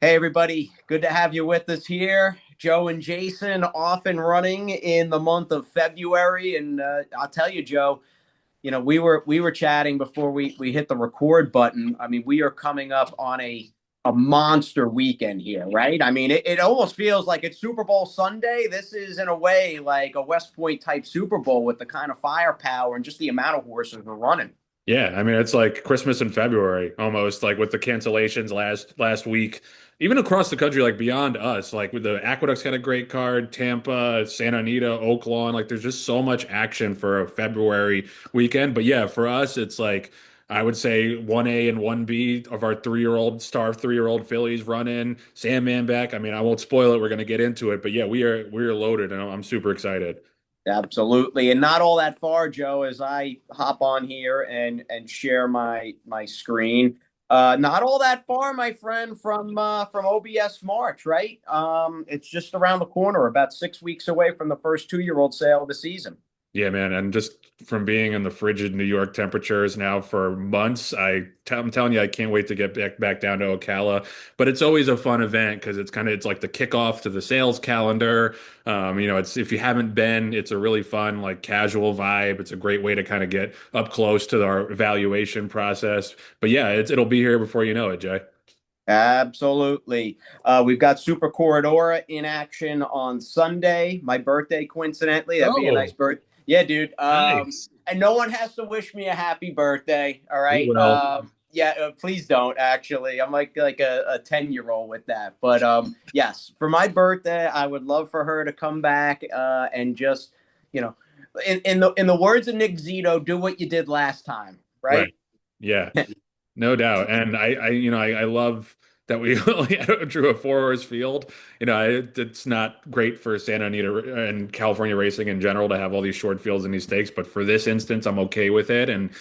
Hey, everybody. Good to have you with us here. Joe and Jason off and running in the month of February. And I'll tell you, Joe, we were chatting before we hit the record button. I mean, we are coming up on a monster weekend here, right? I mean, it almost feels like it's Super Bowl Sunday. This is, in a way, like a West Point type Super Bowl with the kind of firepower and just the amount of horses we're running. Yeah, I mean it's like Christmas in February almost, like with the cancellations last week, even across the country, like beyond us, like with the Aqueduct's got a great card, Tampa, Santa Anita, Oak Lawn, like there's just so much action for a February weekend. But yeah, for us, it's like I would say 1A and 1B of our 3-year-old fillies run in, Sandman back. I mean, I won't spoil it, we're gonna get into it, but yeah, we are loaded and I'm super excited. Absolutely, and not all that far, Joe. As I hop on here and share my screen, not all that far, my friend, from OBS March, right? It's just around the corner, about 6 weeks away from the first 2-year-old sale of the season. Yeah, man, and just from being in the frigid New York temperatures now for months, I'm telling you, I can't wait to get back down to Ocala. But it's always a fun event because it's like the kickoff to the sales calendar. It's if you haven't been, it's a really fun, like casual vibe. It's a great way to kind of get up close to our evaluation process. But yeah, it'll be here before you know it, Jay. Absolutely. We've got Super Corridora in action on Sunday. My birthday, coincidentally. That'd be a nice Oh, birth. Yeah, dude. nice. And no one has to wish me a happy birthday. All We right. will. Yeah, please don't. Actually, I'm like a 10-year-old with that. But yes, for my birthday, I would love for her to come back and just, you know, in the words of Nick Zito, do what you did last time. Right. Right. Yeah. No doubt. And I love that we only drew a four-horse field. It's not great for Santa Anita and California racing in general to have all these short fields and these stakes, but for this instance, I'm okay with it. And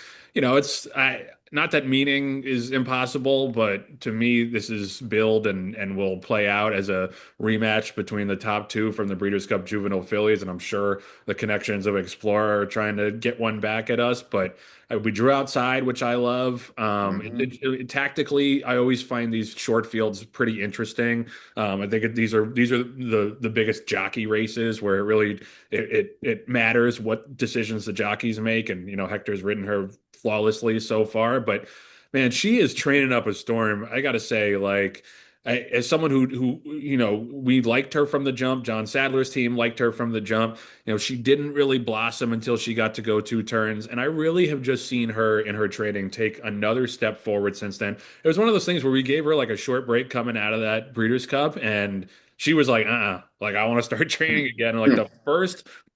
not that meaning is impossible, but to me, this is build and will play out as a rematch between the top two from the Breeders' Cup Juvenile fillies. And I'm sure the connections of Explorer are trying to get one back at us, but we drew outside, which I love. Mm-hmm. Tactically, I always find these short fields pretty interesting. I think these are the biggest jockey races where it matters what decisions the jockeys make, and Hector's ridden her flawlessly so far. But man, she is training up a storm. I gotta say, like. As someone who we liked her from the jump. John Sadler's team liked her from the jump. She didn't really blossom until she got to go 2 turns. And I really have just seen her in her training take another step forward since then. It was one of those things where we gave her like a short break coming out of that Breeders' Cup, and she was like, like I want to start training again. And like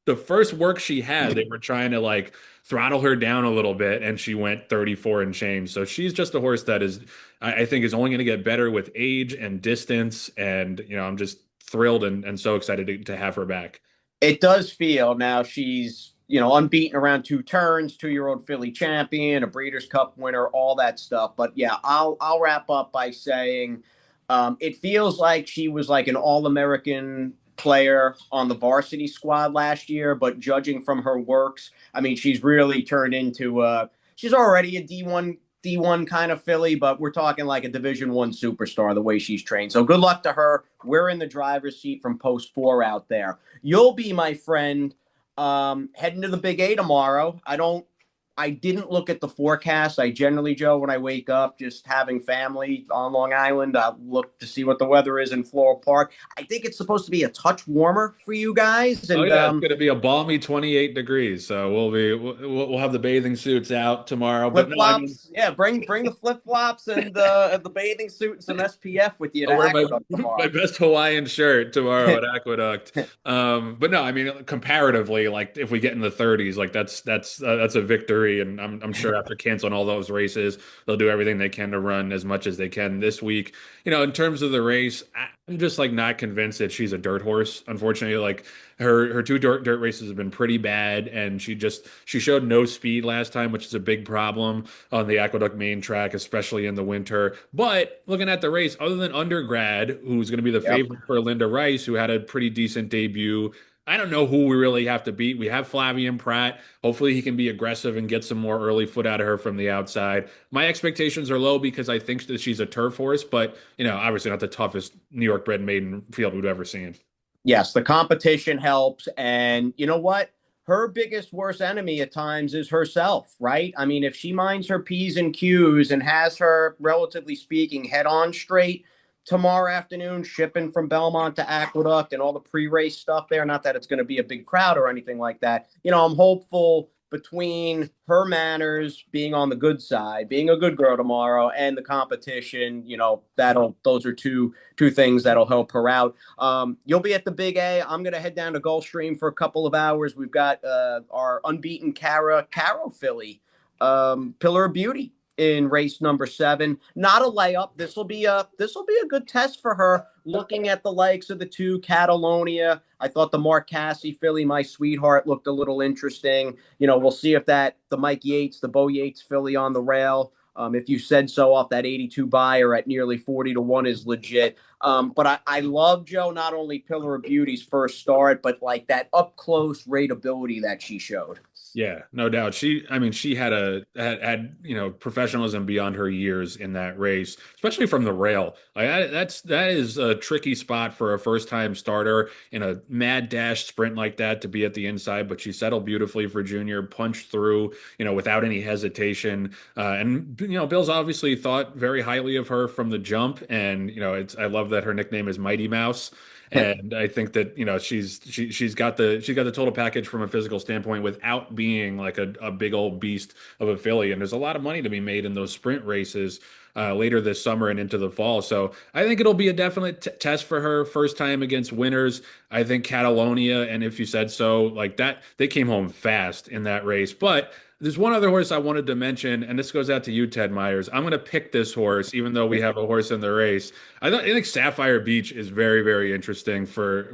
the first work she had, they were trying to like throttle her down a little bit, and she went 34 and change. So she's just a horse that I think is only going to get better with age and distance. And, I'm just thrilled and so excited to have her back. It does feel now she's unbeaten around 2 turns, 2-year-old filly champion, a Breeders' Cup winner, all that stuff. But yeah, I'll wrap up by saying it feels like she was like an All-American player on the varsity squad last year, but judging from her works, I mean, she's really turned into she's already a D1 kind of filly, but we're talking like a Division 1 superstar the way she's trained. So good luck to her. We're in the driver's seat from post 4 out there. You'll be my friend heading to the Big A tomorrow. I didn't look at the forecast. I generally, Joe, when I wake up, just having family on Long Island, I look to see what the weather is in Floral Park. I think it's supposed to be a touch warmer for you guys, Oh and yeah, it's going to be a balmy 28 degrees. So we'll have the bathing suits out tomorrow. But flip no, I mean, flops. Yeah, bring the flip flops and the bathing suit and some SPF with you to I'll wear my Aqueduct my tomorrow. best Hawaiian shirt tomorrow at Aqueduct. But no, I mean comparatively, like if we get in the 30s, like that's a victory. And I'm sure after canceling all those races, they'll do everything they can to run as much as they can this week. In terms of the race, I'm just like not convinced that she's a dirt horse. Unfortunately, like her two dirt races have been pretty bad, and she showed no speed last time, which is a big problem on the Aqueduct main track, especially in the winter. But looking at the race, other than Undergrad, who's going to be the Yep. favorite for Linda Rice, who had a pretty decent debut, I don't know who we really have to beat. We have Flavian Pratt. Hopefully, he can be aggressive and get some more early foot out of her from the outside. My expectations are low because I think that she's a turf horse, but obviously not the toughest New York bred maiden field we've ever seen. Yes, the competition helps. And you know what? Her biggest worst enemy at times is herself, right? I mean, if she minds her P's and Q's and has her, relatively speaking, head on straight tomorrow afternoon, shipping from Belmont to Aqueduct and all the pre race stuff there, not that it's going to be a big crowd or anything like that. I'm hopeful between her manners being on the good side, being a good girl tomorrow, and the competition, those are two things that'll help her out. You'll be at the Big A. I'm going to head down to Gulfstream for a couple of hours. We've got our unbeaten Caro filly, Pillar of Beauty, in race number 7. Not a layup. This will be a good test for her. Looking at the likes of the two Catalonia, I thought the Mark Cassie filly, My Sweetheart, looked a little interesting. We'll see if the Mike Yates, the Bo Yates filly on the rail. If you said so off that 82 buyer at nearly 40-1 is legit. But I love, Joe, not only Pillar of Beauty's first start, but like that up close rateability that she showed. Yeah, no doubt. She had professionalism beyond her years in that race, especially from the rail. That is a tricky spot for a first time starter in a mad dash sprint like that to be at the inside. But she settled beautifully for Junior, punched through, without any hesitation. And Bill's obviously thought very highly of her from the jump, and I love that her nickname is Mighty Mouse. And I think that she's got the total package from a physical standpoint without being like a big old beast of a filly. And there's a lot of money to be made in those sprint races later this summer and into the fall. So I think it'll be a definite test for her. First time against winners. I think Catalonia, and If You Said So, like that, they came home fast in that race. But there's one other horse I wanted to mention, and this goes out to you, Ted Myers. I'm going to pick this horse, even though we have a horse in the race. I think Sapphire Beach is very, very interesting for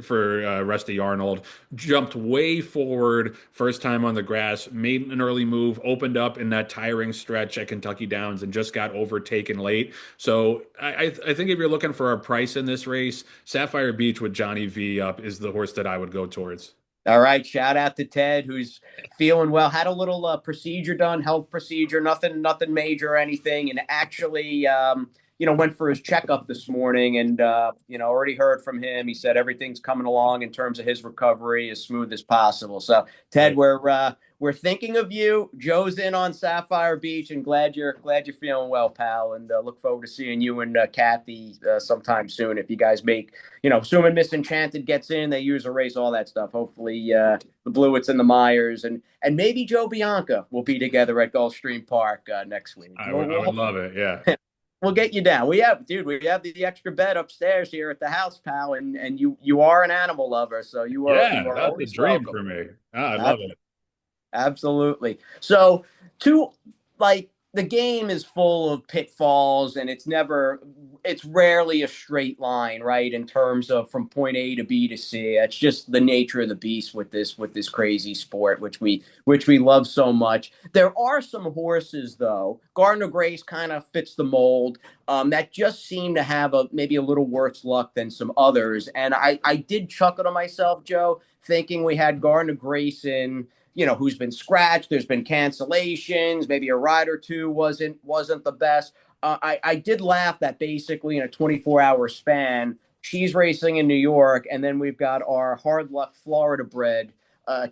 Rusty Arnold. Jumped way forward, first time on the grass, made an early move, opened up in that tiring stretch at Kentucky Downs, and just got overtaken late. So I think if you're looking for a price in this race, Sapphire Beach with Johnny V up is the horse that I would go towards. All right. Shout out to Ted, who's feeling well. Had a little procedure done, health procedure, nothing major or anything, and actually, went for his checkup this morning, and already heard from him. He said everything's coming along in terms of his recovery as smooth as possible. So, Ted, we're thinking of you. Joe's in on Sapphire Beach, and glad you're feeling well, pal. And look forward to seeing you and Kathy sometime soon. If you guys make, assuming Misenchanted gets in, they use a race, all that stuff. Hopefully, the Blewitts and the Myers, and maybe Joe Bianca will be together at Gulfstream Park next week. I would love it. Yeah. We'll get you down. We have the extra bed upstairs here at the house, pal, and you are an animal lover, so you are. Yeah, you are that's a dream welcome. for me. I love it. Absolutely. So, the game is full of pitfalls, and it's rarely a straight line, right? In terms of from point A to B to C. It's just the nature of the beast with this crazy sport, which we love so much. There are some horses, though. Gardner Grace kind of fits the mold. That just seem to have maybe a little worse luck than some others. And I did chuckle to myself, Joe, thinking we had Gardner Grace in, who's been scratched. There's been cancellations. Maybe a ride or two wasn't the best. I did laugh that basically in a 24-hour span, she's racing in New York, and then we've got our hard luck Florida bred,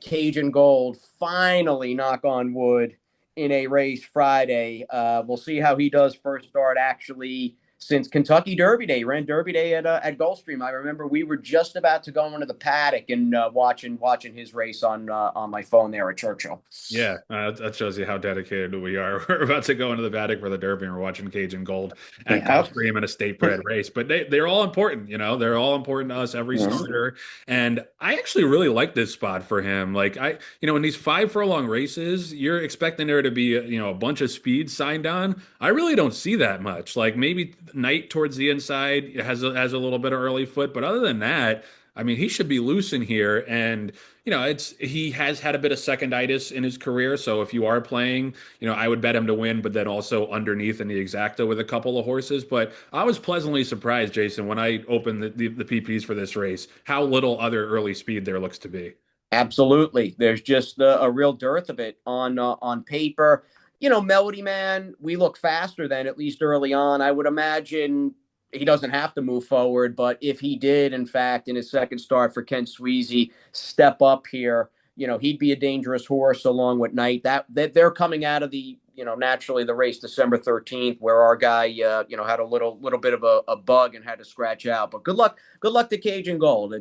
Cajun Gold, finally, knock on wood, in a race Friday. We'll see how he does first start, actually, since Kentucky Derby Day. Ran Derby Day at Gulfstream. I remember we were just about to go into the paddock and watching his race on my phone there at Churchill. Yeah, that shows you how dedicated we are. We're about to go into the paddock for the Derby, and we're watching Cajun Gold at Gulfstream in a state bred race. But they're all important, they're all important to us, every starter. And I actually really like this spot for him. Like in these 5 furlong races, you're expecting there to be a bunch of speed signed on. I really don't see that much. Like maybe Knight towards the inside has a little bit of early foot, but other than that, I mean, he should be loose in here. And, he has had a bit of seconditis in his career. So if you are playing, I would bet him to win, but then also underneath in the exacta with a couple of horses. But I was pleasantly surprised, Jason, when I opened the PPs for this race, how little other early speed there looks to be. Absolutely. There's just a real dearth of it on paper. Melody Man, we look faster than at least early on. I would imagine he doesn't have to move forward, but if he did, in fact, in his second start for Ken Sweezy, step up here, he'd be a dangerous horse along with Knight. That they're coming out of the naturally the race December 13th, where our guy had a little bit of a bug and had to scratch out. But good luck to Cajun Gold.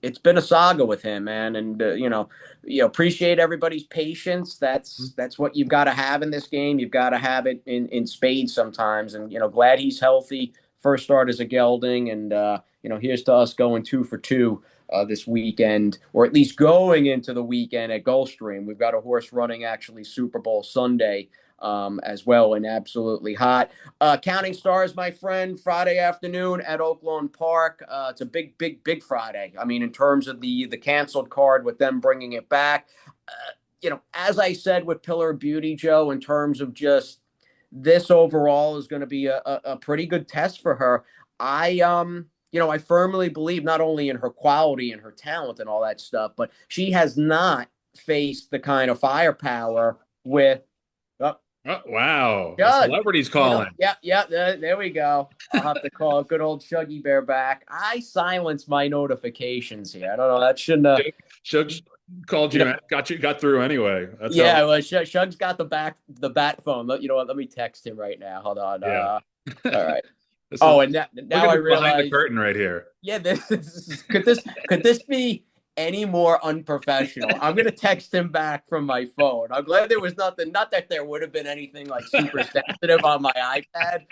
It's been a saga with him, man, and appreciate everybody's patience. That's what you've got to have in this game. You've got to have it in spades sometimes, and glad he's healthy. First start as a gelding, and here's to us going 2 for 2 this weekend, or at least going into the weekend at Gulfstream. We've got a horse running actually Super Bowl Sunday as well, and absolutely hot. Counting Stars, my friend, Friday afternoon at Oaklawn Park. It's a big Friday. I mean, in terms of the canceled card with them bringing it back. As I said with Pillar of Beauty, Joe, in terms of just this overall is going to be a pretty good test for her. I firmly believe not only in her quality and her talent and all that stuff, but she has not faced the kind of firepower with. Oh, wow. The Good. celebrity's calling. Yeah. There we go. I'll have to call good old Shuggy Bear back. I silenced my notifications here. I don't know. That shouldn't have. Shug called you, got through anyway. Well, Shug's got the bat phone. Let me text him right now. Hold on. Yeah. All right. And now I realize behind the curtain right here. Yeah, could this be any more unprofessional? I'm gonna text him back from my phone. I'm glad there was nothing. Not that there would have been anything like super sensitive on my iPad.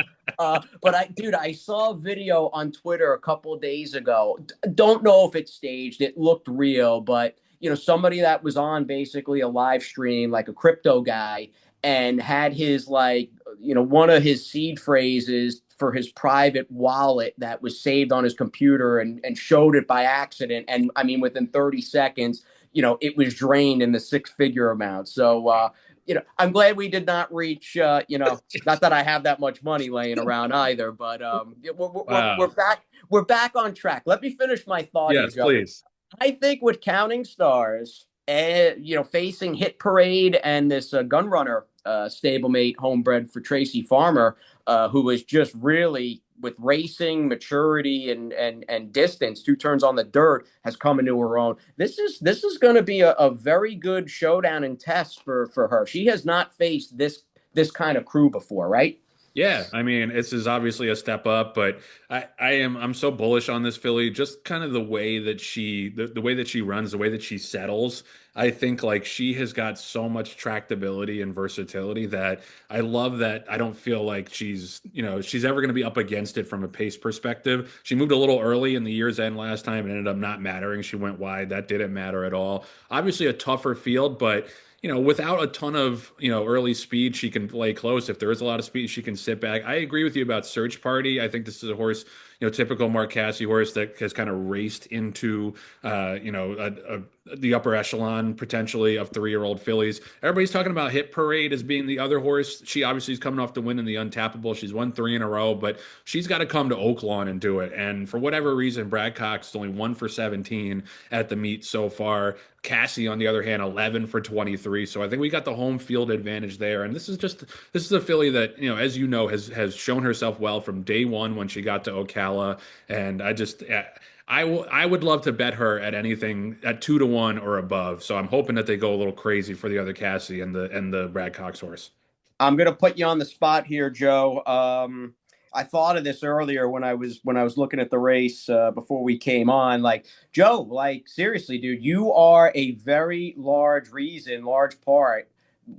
But I saw a video on Twitter a couple of days ago. Don't know if it's staged. It looked real, but somebody that was on basically a live stream, like a crypto guy, and had his one of his seed phrases for his private wallet that was saved on his computer and showed it by accident. And I mean, within 30 seconds, it was drained in the 6-figure amount. So, I'm glad we did not reach, not that I have that much money laying around either, but we're back on track. Let me finish my thought. Yes, here, please. I think with Counting Stars, facing Hit Parade and this Gun Runner stablemate homebred for Tracy Farmer, who was just really with racing maturity and distance, 2 turns on the dirt, has come into her own. This is going to be a very good showdown and test for her. She has not faced this kind of crew before, right? Yeah, I mean, this is obviously a step up, but I'm so bullish on this filly. Just kind of the way that the way that she runs, the way that she settles. I think like she has got so much tractability and versatility that I love that. I don't feel like she's ever going to be up against it from a pace perspective. She moved a little early in the year's end last time and ended up not mattering. She went wide. That didn't matter at all. Obviously a tougher field, but without a ton of, early speed, she can play close. If there is a lot of speed, she can sit back. I agree with you about Search Party. I think this is a horse, typical Mark Casse horse that has kind of raced into, the upper echelon potentially of 3-year-old fillies. Everybody's talking about Hit Parade as being the other horse. She obviously is coming off the win in the Untappable. She's won 3 in a row, but she's got to come to Oaklawn and do it. And for whatever reason, Brad Cox is only 1 for 17 at the meet so far. Cassie, on the other hand, 11 for 23. So I think we got the home field advantage there. And this is a filly that, as you know, has shown herself well from day one when she got to Ocala. And I would love to bet her at anything at 2-1 or above. So I'm hoping that they go a little crazy for the other Cassie and the Brad Cox horse. I'm gonna put you on the spot here, Joe. I thought of this earlier when I was looking at the race before we came on. Like, Joe, like seriously, dude, you are a very large part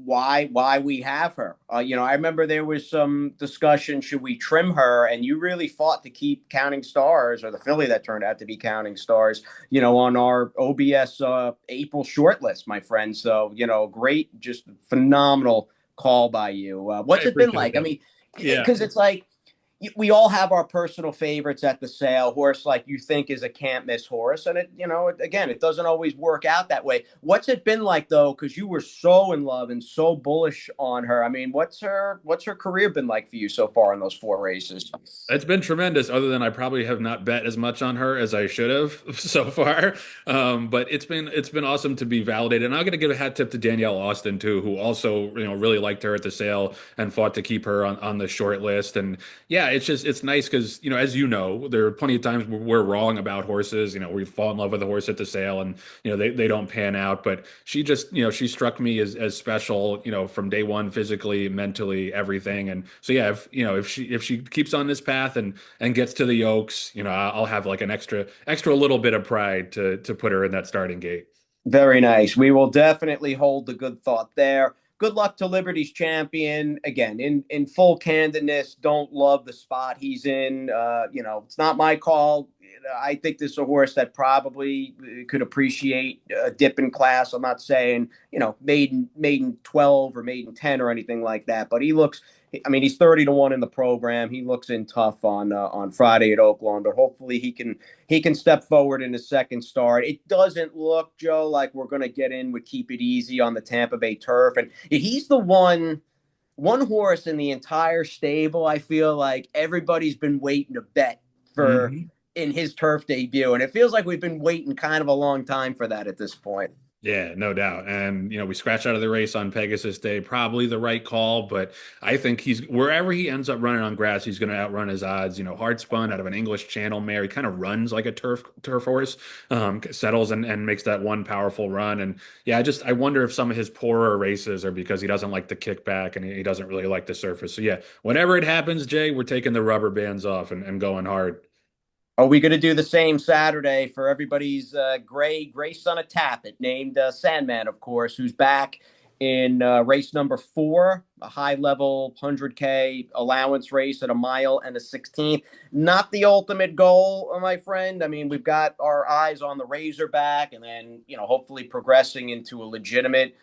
why we have her. I remember there was some discussion, should we trim her? And you really fought to keep Counting Stars, or the filly that turned out to be Counting Stars, on our OBS April shortlist, my friend. So, great, just phenomenal call by you. What's it been like? That. I mean, because it's like, we all have our personal favorites at the sale. Horse like you think is a can't miss horse, and again, it doesn't always work out that way. What's it been like though? Because you were so in love and so bullish on her. I mean, what's her career been like for you so far in those 4 races? It's been tremendous, other than I probably have not bet as much on her as I should have so far. But it's been awesome to be validated. And I'm gonna give a hat tip to Danielle Austin too, who also, really liked her at the sale and fought to keep her on the short list. And yeah, it's nice because, as there are plenty of times where we're wrong about horses. We fall in love with a horse at the sale and they don't pan out. But she just, she struck me as special, from day one, physically, mentally, everything. And so yeah, if she keeps on this path and gets to the Oaks, I'll have like an extra little bit of pride to put her in that starting gate. Very nice. We will definitely hold the good thought there. Good luck to Liberty's champion. Again, in full candidness, don't love the spot he's in. It's not my call. I think this is a horse that probably could appreciate a dip in class. I'm not saying, maiden 12 or maiden 10 or anything like that, but he looks, I mean, he's 30-1 in the program. He looks in tough on Friday at Oaklawn, but hopefully he can step forward in his second start. It doesn't look, Joe, like we're going to get in with Keep It Easy on the Tampa Bay turf, and he's the one horse in the entire stable. I feel like everybody's been waiting to bet for Mhm. in his turf debut, and it feels like we've been waiting kind of a long time for that at this point. Yeah, no doubt. And, we scratched out of the race on Pegasus Day, probably the right call, but I think wherever he ends up running on grass, he's going to outrun his odds. Hard spun out of an English Channel mare. He kind of runs like a turf horse, settles and makes that one powerful run. And yeah, I wonder if some of his poorer races are because he doesn't like the kickback and he doesn't really like the surface. So yeah, whenever it happens, Jay, we're taking the rubber bands off and going hard. Are we going to do the same Saturday for everybody's gray son of Tappet, named Sandman, of course, who's back in race number 4, a high level 100K allowance race at a mile and a 16th. Not the ultimate goal, my friend. I mean, we've got our eyes on the Razorback, and then hopefully progressing into a legitimate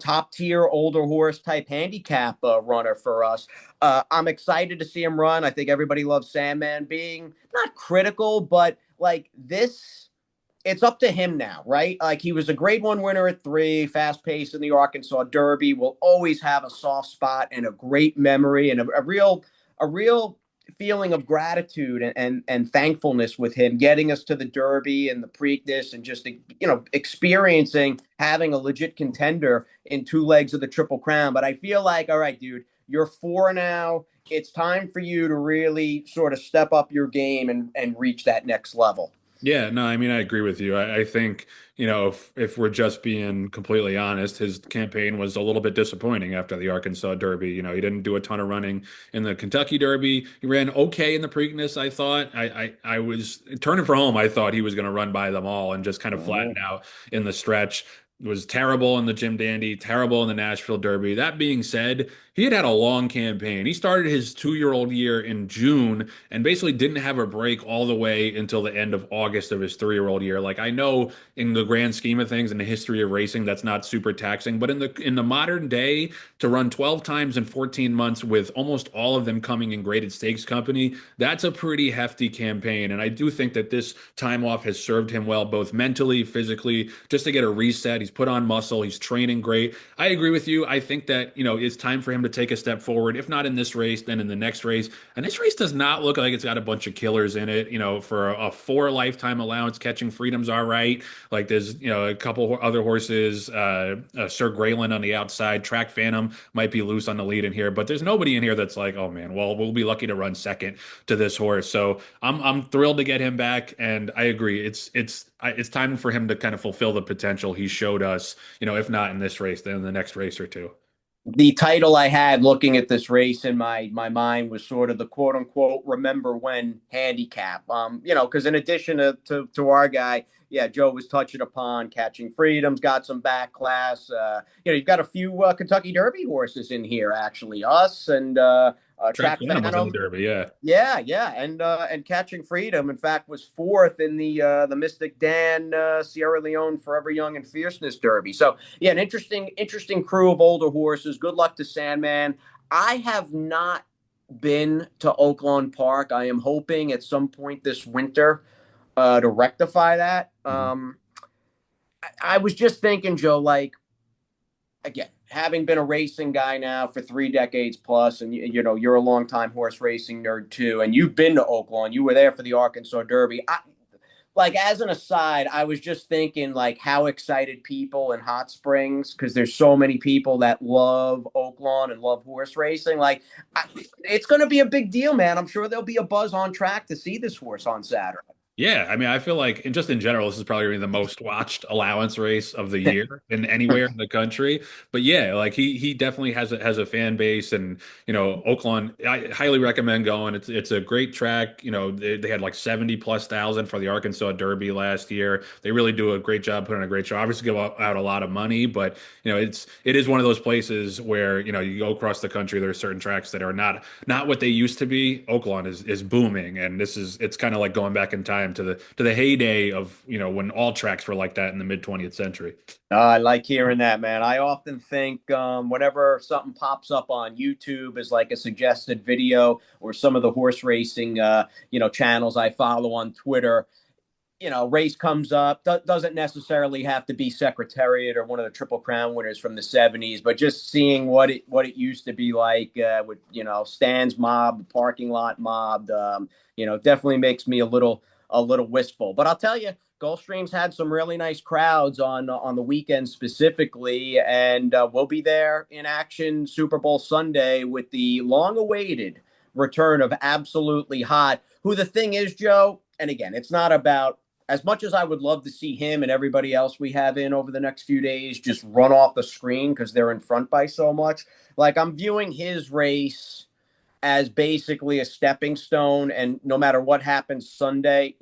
top tier older horse type handicap runner for us. I'm excited to see him run. I think everybody loves Sandman being not critical, but like this, it's up to him now, right? Like he was a grade 1 winner at 3, fast pace in the Arkansas Derby, will always have a soft spot and a great memory and a real feeling of gratitude and thankfulness with him getting us to the Derby and the Preakness and just experiencing having a legit contender in 2 legs of the Triple Crown. But I feel like, all right, dude, you're 4 now. It's time for you to really sort of step up your game and reach that next level. Yeah, no, I mean, I agree with you. I think, if we're just being completely honest, his campaign was a little bit disappointing after the Arkansas Derby. He didn't do a ton of running in the Kentucky Derby. He ran okay in the Preakness, I thought. I was turning for home. I thought he was going to run by them all and just kind of flatten out in the stretch. Was terrible in the Jim Dandy, terrible in the Nashville Derby. That being said, he had a long campaign. He started his 2-year-old year in June and basically didn't have a break all the way until the end of August of his 3-year-old year. Like I know in the grand scheme of things in the history of racing, that's not super taxing, but in the modern day, to run 12 times in 14 months with almost all of them coming in graded stakes company, that's a pretty hefty campaign. And I do think that this time off has served him well, both mentally, physically, just to get a reset. He's put on muscle. He's training great. I agree with you. I think that, it's time for him to take a step forward. If not in this race, then in the next race. And this race does not look like it's got a bunch of killers in it. For a 4 lifetime allowance, Catching Freedom's all right. Like there's, a couple other horses, Sir Grayland on the outside. Track Phantom might be loose on the lead in here, but there's nobody in here that's like, oh man, well, we'll be lucky to run second to this horse. So I'm thrilled to get him back. And I agree. It's time for him to kind of fulfill the potential he showed us, if not in this race, then in the next race or two. The title I had looking at this race in my mind was sort of the quote unquote remember when handicap. Because in addition to our guy, yeah, Joe was touching upon Catching Freedom's got some back class. You've got a few Kentucky Derby horses in here, actually. Us and Track Track Phantom was in the Phantom. Derby, yeah. Yeah, and Catching Freedom, in fact, was 4th in the Mystic Dan Sierra Leone Forever Young and Fierceness Derby. So yeah, an interesting crew of older horses. Good luck to Sandman. I have not been to Oaklawn Park. I am hoping at some point this winter to rectify that. Mhm. I was just thinking, Joe, like, again, having been a racing guy now for 3 decades plus, and you're a longtime horse racing nerd too, and you've been to Oaklawn, you were there for the Arkansas Derby. Like, as an aside, I was just thinking like how excited people in Hot Springs, because there's so many people that love Oaklawn and love horse racing. Like, it's going to be a big deal, man. I'm sure there'll be a buzz on track to see this horse on Saturday. Yeah, I mean, I feel like, and just in general, this is probably gonna be the most watched allowance race of the year in anywhere in the country. But yeah, like he definitely has a fan base, and Oakland, I highly recommend going. It's a great track. They had like 70 plus thousand for the Arkansas Derby last year. They really do a great job putting on a great show. Obviously, give out a lot of money, but it is one of those places where you go across the country. There are certain tracks that are not what they used to be. Oakland is booming, and it's kind of like going back in time to the heyday of when all tracks were like that in the mid 20th century. I like hearing that, man. I often think whenever something pops up on YouTube as like a suggested video, or some of the horse racing, channels I follow on Twitter, race comes up. Doesn't necessarily have to be Secretariat or one of the Triple Crown winners from the '70s, but just seeing what it used to be like, with stands mobbed, parking lot mobbed. Definitely makes me a little wistful. But I'll tell you, Gulfstream's had some really nice crowds on the weekend specifically, and we'll be there in action Super Bowl Sunday with the long-awaited return of Absolutely Hot. Who, the thing is, Joe, and again, it's not about, as much as I would love to see him and everybody else we have in over the next few days just run off the screen because they're in front by so much. Like, I'm viewing his race as basically a stepping stone. And no matter what happens Sunday,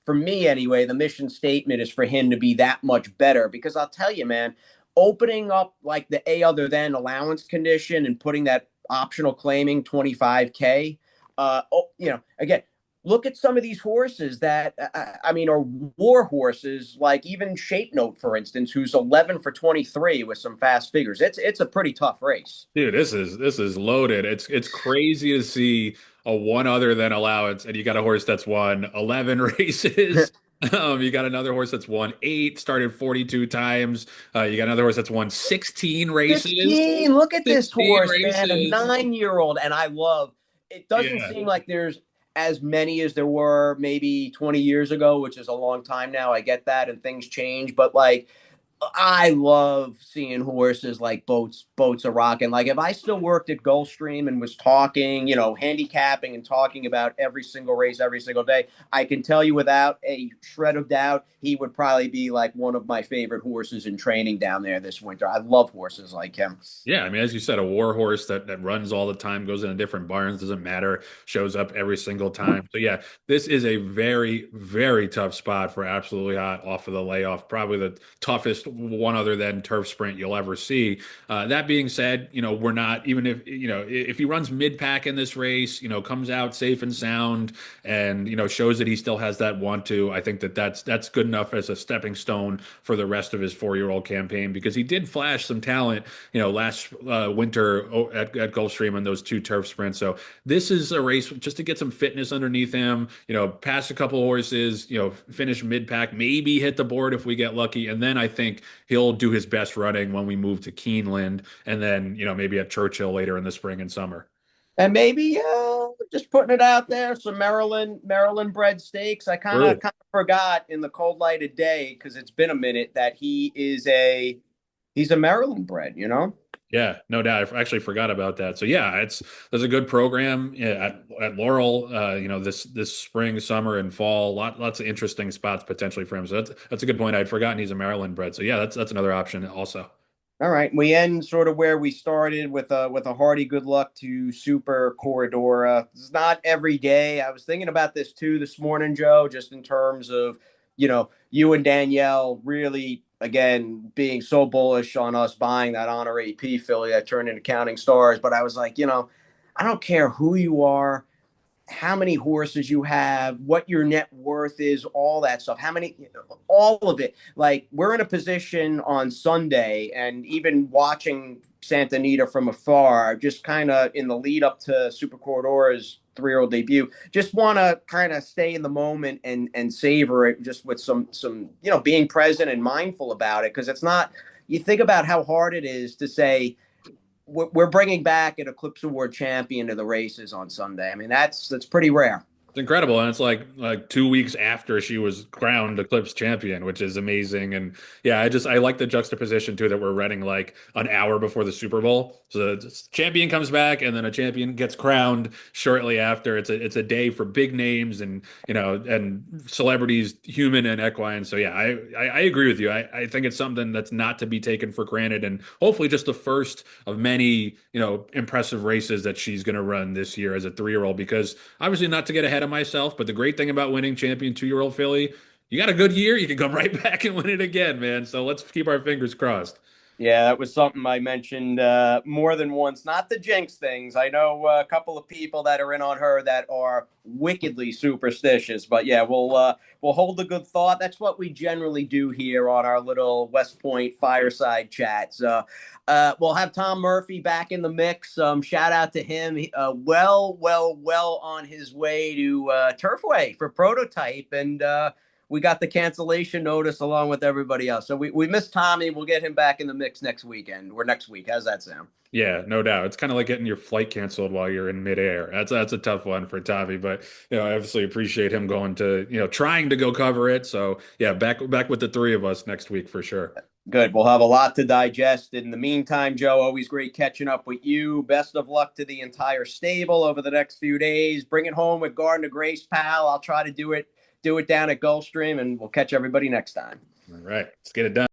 for me anyway, the mission statement is for him to be that much better. Because I'll tell you, man, opening up like the A other than allowance condition and putting that optional claiming 25K, again, look at some of these horses that I mean are war horses, like even Shape Note, for instance, who's 11 for 23 with some fast figures. It's a pretty tough race. Dude, this is loaded. It's crazy to see a one other than allowance, and you got a horse that's won 11 races. You got another horse that's won eight, started 42 times. You got another horse that's won 16 races. 16. Look at this 16 horse, man. A races. 9-year old. And I love it. Doesn't Yeah. seem like there's as many as there were maybe 20 years ago, which is a long time now. I get that, and things change. But like, I love seeing horses like boats are rocking. Like, if I still worked at Gulfstream and was talking, handicapping and talking about every single race every single day, I can tell you without a shred of doubt, he would probably be like one of my favorite horses in training down there this winter. I love horses like him. Yeah, I mean, as you said, a war horse that runs all the time, goes into different barns, doesn't matter, shows up every single time. So yeah, this is a very, very tough spot for Absolutely Hot off of the layoff. Probably the toughest one other than turf sprint you'll ever see. That being said, we're not, even if he runs mid pack in this race, comes out safe and sound, and shows that he still has that want to. I think that's good enough as a stepping stone for the rest of his 4-year-old campaign, because he did flash some talent, last winter at Gulfstream on those two turf sprints. So this is a race just to get some fitness underneath him, pass a couple horses, finish mid pack, maybe hit the board if we get lucky. And then I think he'll do his best running when we move to Keeneland, and then, maybe at Churchill later in the spring and summer. And maybe just putting it out there, some Maryland bred stakes. I kind True. of forgot in the cold light of day, because it's been a minute, that he's a Maryland bred. Yeah, no doubt. I actually forgot about that. So yeah, there's a good program, yeah, at Laurel. This spring, summer, and fall. Lots of interesting spots potentially for him. So that's a good point. I'd forgotten he's a Maryland bred. So yeah, that's another option also. All right, we end sort of where we started with a hearty good luck to Super Corridora. It's not every day. I was thinking about this too this morning, Joe, just in terms of you and Danielle really, again, being so bullish on us buying that Honor AP filly that turned into Counting Stars. But I was like, I don't care who you are. how many horses you have, what your net worth is, all that stuff, how many, all of it. Like, we're in a position on Sunday, and even watching Santa Anita from afar, just kind of in the lead up to Super Corridor's 3-year-old debut, just want to kind of stay in the moment and savor it, just with some being present and mindful about it, because it's not. You think about how hard it is to say, we're bringing back an Eclipse Award champion to the races on Sunday. I mean, that's pretty rare. It's incredible, and it's like 2 weeks after she was crowned Eclipse champion, which is amazing. And yeah, I like the juxtaposition too that we're running like an hour before the Super Bowl. So the champion comes back, and then a champion gets crowned shortly after. It's a day for big names and and celebrities, human and equine. So yeah, I agree with you. I think it's something that's not to be taken for granted, and hopefully just the first of many impressive races that she's going to run this year as a 3-year-old. Because obviously, not to get ahead of myself, but the great thing about winning champion 2-year-old filly, you got a good year, you can come right back and win it again, man. So let's keep our fingers crossed. Yeah, that was something I mentioned more than once. Not the jinx things. I know a couple of people that are in on her that are wickedly superstitious. But yeah, we'll hold the good thought. That's what we generally do here on our little West Point fireside chats. We'll have Tom Murphy back in the mix. Shout out to him. Well on his way to Turfway for Prototype, and we got the cancellation notice along with everybody else. So we missed Tommy. We'll get him back in the mix next weekend or next week. How's that sound? Yeah, no doubt. It's kind of like getting your flight canceled while you're in midair. That's a tough one for Tommy, but I obviously appreciate him going to, trying to go cover it. So yeah, back with the three of us next week for sure. Good. We'll have a lot to digest. In the meantime, Joe, always great catching up with you. Best of luck to the entire stable over the next few days. Bring it home with Garden of Grace, pal. I'll try to do it down at Gulfstream, and we'll catch everybody next time. All right, let's get it done.